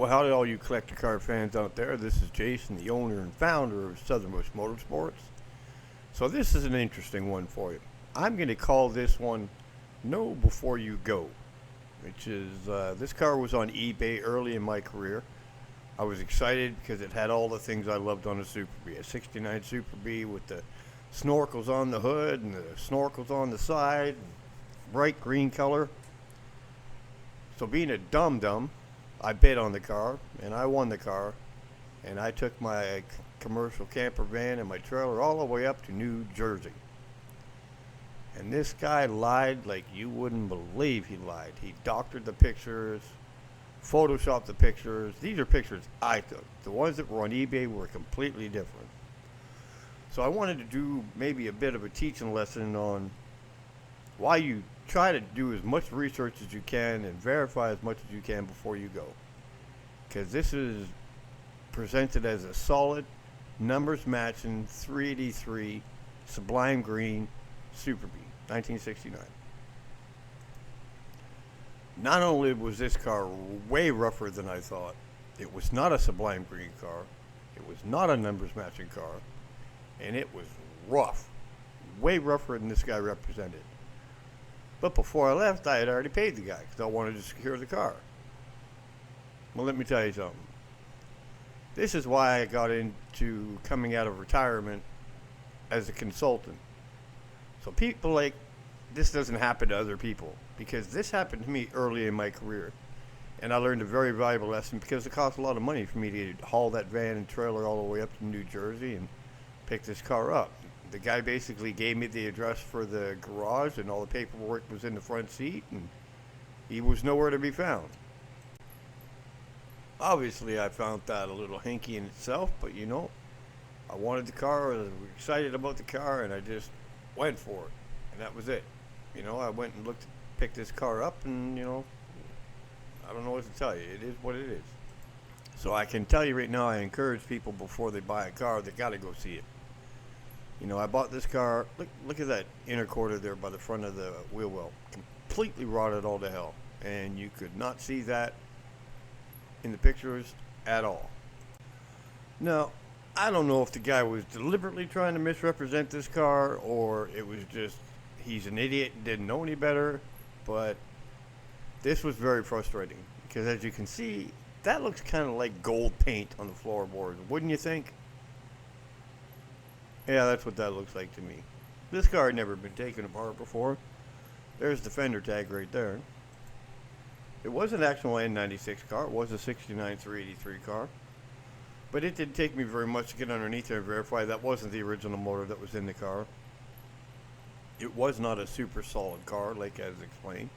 Well, howdy, all you collector car fans out there. This is Jason, the owner and founder of Southernmost Motorsports. So, this is an interesting one for you. I'm going to call this one Know Before You Go, which is this car was on eBay early in my career. I was excited because it had all the things I loved on a Super Bee. A 69 Super Bee with the snorkels on the hood and the snorkels on the side, bright green color. So, being a dum-dum, I bid on the car, and I won the car, and I took my commercial camper van and my trailer all the way up to New Jersey. And this guy lied like you wouldn't believe he lied. He doctored the pictures, photoshopped the pictures. These are pictures I took. The ones that were on eBay were completely different. So I wanted to do maybe a bit of a teaching lesson on why you try to do as much research as you can and verify as much as you can before you go. Because this is presented as a solid, numbers matching 383 Sublime Green Super Bee, 1969. Not only was this car way rougher than I thought, it was not a Sublime Green car, it was not a numbers matching car, and it was rough, way rougher than this guy represented. But before I left, I had already paid the guy because I wanted to secure the car. Well, let me tell you something. This is why I got into coming out of retirement as a consultant. So people like, this doesn't happen to other people, because this happened to me early in my career. And I learned a very valuable lesson because it cost a lot of money for me to haul that van and trailer all the way up to New Jersey and pick this car up. The guy basically gave me the address for the garage, and all the paperwork was in the front seat, and he was nowhere to be found. Obviously, I found that a little hinky in itself, but I wanted the car, I was excited about the car, and I just went for it, and that was it. I went and picked this car up, and I don't know what to tell you. It is what it is. So I can tell you right now, I encourage people before they buy a car, they got to go see it. I bought this car. Look at that inner quarter there by the front of the wheel well. Completely rotted all to hell. And you could not see that in the pictures at all. Now, I don't know if the guy was deliberately trying to misrepresent this car, or it was just he's an idiot and didn't know any better. But this was very frustrating because, as you can see, that looks kind of like gold paint on the floorboard. Wouldn't you think? Yeah, that's what that looks like to me. This car had never been taken apart before. There's the fender tag right there. It was an actual N96 car. It was a 69 383 car. But it didn't take me very much to get underneath there and verify that wasn't the original motor that was in the car. It was not a super solid car, like as explained.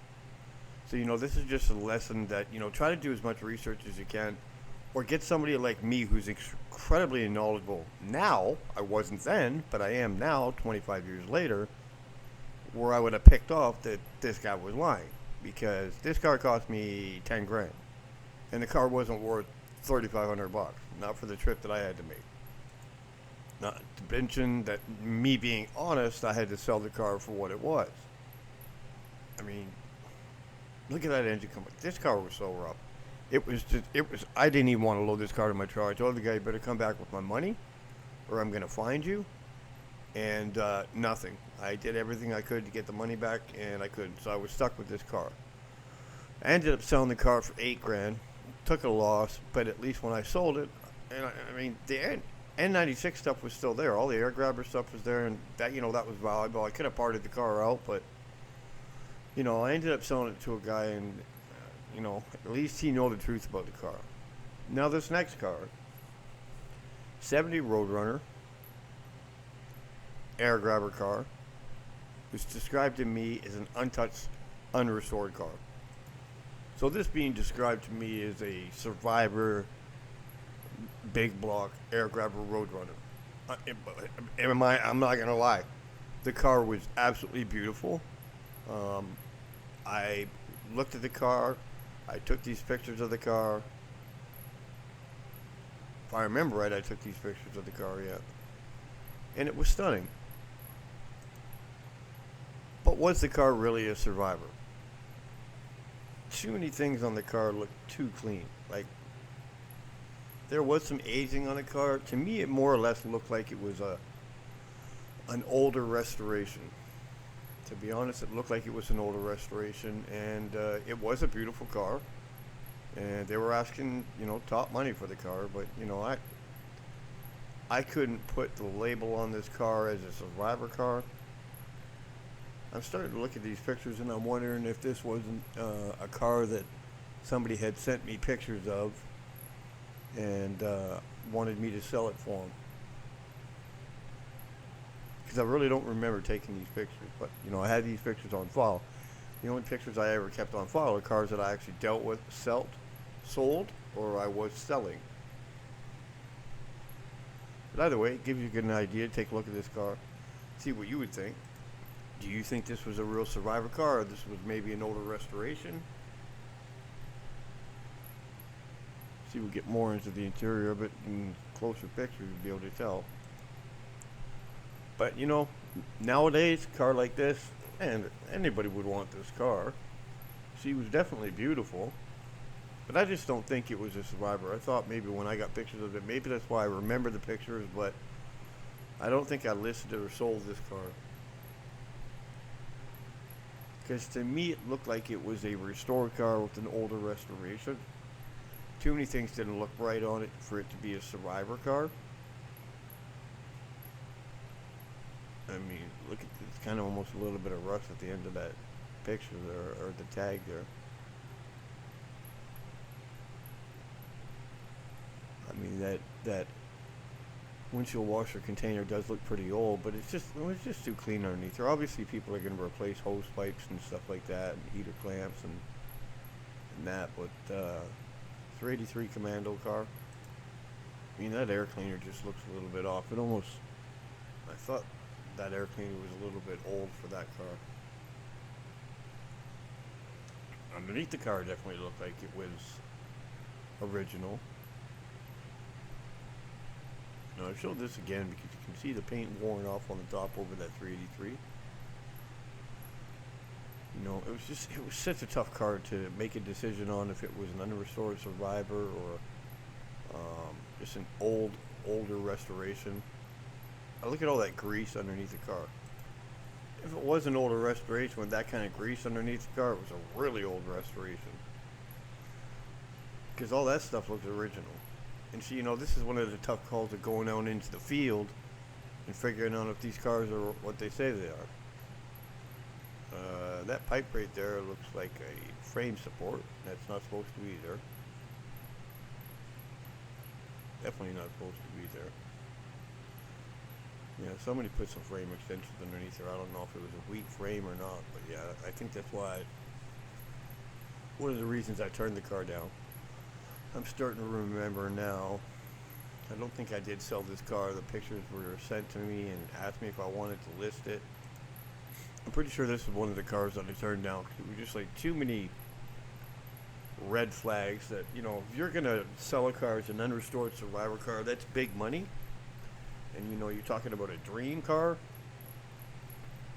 So, this is just a lesson that, try to do as much research as you can. Or get somebody like me who's incredibly knowledgeable now. I wasn't then, but I am now, 25 years later, where I would have picked off that this guy was lying. Because this car cost me 10 grand. And the car wasn't worth $3,500, not for the trip that I had to make. Not to mention that, me being honest, I had to sell the car for what it was. I mean, look at that engine coming. This car was so rough. I didn't even want to load this car to my trailer. I told the guy, you better come back with my money or I'm going to find you. And nothing. I did everything I could to get the money back, and I couldn't. So I was stuck with this car. I ended up selling the car for $8 grand. Took a loss, but at least when I sold it, and I mean, the N96 stuff was still there. All the air grabber stuff was there, and that, that was valuable. I could have parted the car out, but, I ended up selling it to a guy, and at least he knew the truth about the car. Now this next car, 70 Roadrunner, air grabber car, was described to me as an untouched, unrestored car. So this being described to me as a survivor, big block, air grabber Roadrunner. I'm not going to lie. The car was absolutely beautiful. I looked at the car. I took these pictures of the car. If I remember right, I took these pictures of the car, yeah. And it was stunning. But was the car really a survivor? Too many things on the car looked too clean. Like, There was some aging on the car. To me, it more or less looked like it was an older restoration. To be honest, it looked like it was an older restoration, and it was a beautiful car. And they were asking, top money for the car, but I couldn't put the label on this car as a survivor car. I'm starting to look at these pictures, and I'm wondering if this wasn't a car that somebody had sent me pictures of and wanted me to sell it for them. Because I really don't remember taking these pictures, but I had these pictures on file. The only pictures I ever kept on file are cars that I actually dealt with, sold, or I was selling. But either way, it gives you a good idea. Take a look at this car, see what you would think. Do you think this was a real survivor car, or this was maybe an older restoration? See, we'll get more into the interior of it in closer pictures, you'll be able to tell. But nowadays, a car like this, and anybody would want this car. She was definitely beautiful, but I just don't think it was a survivor. I thought maybe when I got pictures of it, maybe that's why I remember the pictures, but I don't think I listed or sold this car. Because to me, it looked like it was a restored car with an older restoration. Too many things didn't look right on it for it to be a survivor car. I mean, look at this, kind of almost a little bit of rust at the end of that picture there, or the tag there. I mean, that windshield washer container does look pretty old, but it's just too clean underneath there. Obviously, people are going to replace hose pipes and stuff like that, and heater clamps and that, but 383 Commando car. I mean, that air cleaner just looks a little bit off. I thought that air cleaner was a little bit old for that car. Underneath the car definitely looked like it was original. Now I showed this again because you can see the paint worn off on the top over that 383. It was such a tough car to make a decision on if it was an unrestored survivor or just an older restoration. I look at all that grease underneath the car. If it was an older restoration with that kind of grease underneath the car, it was a really old restoration. Because all that stuff looks original. And see, this is one of the tough calls of going out into the field and figuring out if these cars are what they say they are. That pipe right there looks like a frame support. That's not supposed to be there. Definitely not supposed to be there. Yeah, somebody put some frame extensions underneath there. I don't know if it was a weak frame or not, but yeah, I think that's why. One of the reasons I turned the car down. I'm starting to remember now. I don't think I did sell this car. The pictures were sent to me and asked me if I wanted to list it. I'm pretty sure this is one of the cars that I turned down because it was just like too many red flags that, if you're going to sell a car as an unrestored survivor car, that's big money. And, you're talking about a dream car.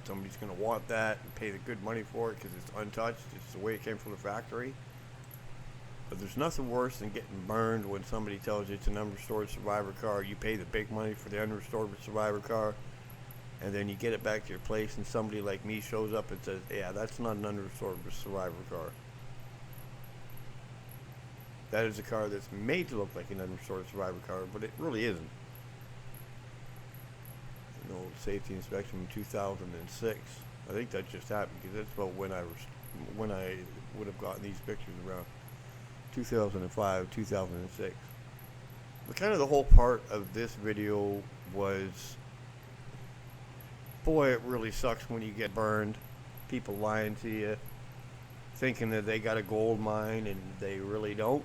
Somebody's going to want that and pay the good money for it because it's untouched. It's the way it came from the factory. But there's nothing worse than getting burned when somebody tells you it's an unrestored survivor car. You pay the big money for the unrestored survivor car, and then you get it back to your place and somebody like me shows up and says, yeah, that's not an unrestored survivor car. That is a car that's made to look like an unrestored survivor car, but it really isn't. Safety inspection in 2006. I think that just happened because that's about when I would have gotten these pictures, around 2005, 2006. But kind of the whole part of this video was, boy, it really sucks when you get burned. People lying to you, thinking that they got a gold mine and they really don't.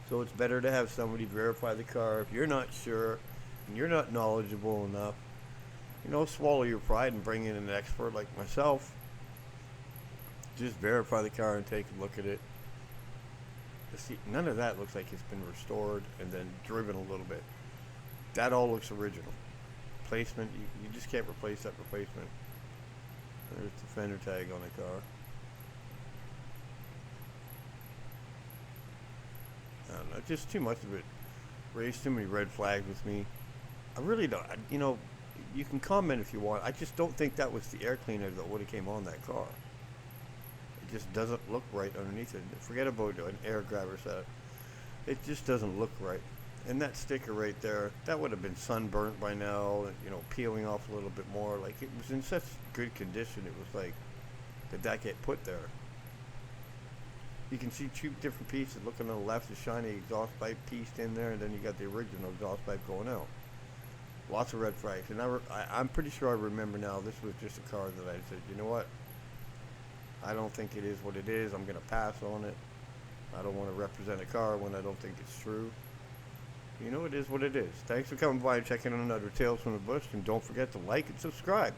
So it's better to have somebody verify the car. If you're not sure and you're not knowledgeable enough, swallow your pride and bring in an expert like myself. Just verify the car and take a look at it. See, none of that looks like it's been restored and then driven a little bit. That all looks original. Placement, you just can't replace that replacement. There's the fender tag on the car. I don't know, just too much of it raised too many red flags with me. I really don't. You know, you can comment if you want. I just don't think that was the air cleaner that would have came on that car. It just doesn't look right underneath it. Forget about an air grabber setup. It just doesn't look right. And that sticker right there, that would have been sunburnt by now, and, you know, peeling off a little bit more. Like, it was in such good condition. It was like, did that get put there? You can see two different pieces. Looking on the left, the shiny exhaust pipe pieced in there, and then you got the original exhaust pipe going out. Lots of red flags. And I'm pretty sure I remember now, this was just a car that I said, you know what? I don't think it is what it is. I'm going to pass on it. I don't want to represent a car when I don't think it's true. You know, it is what it is. Thanks for coming by and checking on another Tales from the Bush, and don't forget to like and subscribe.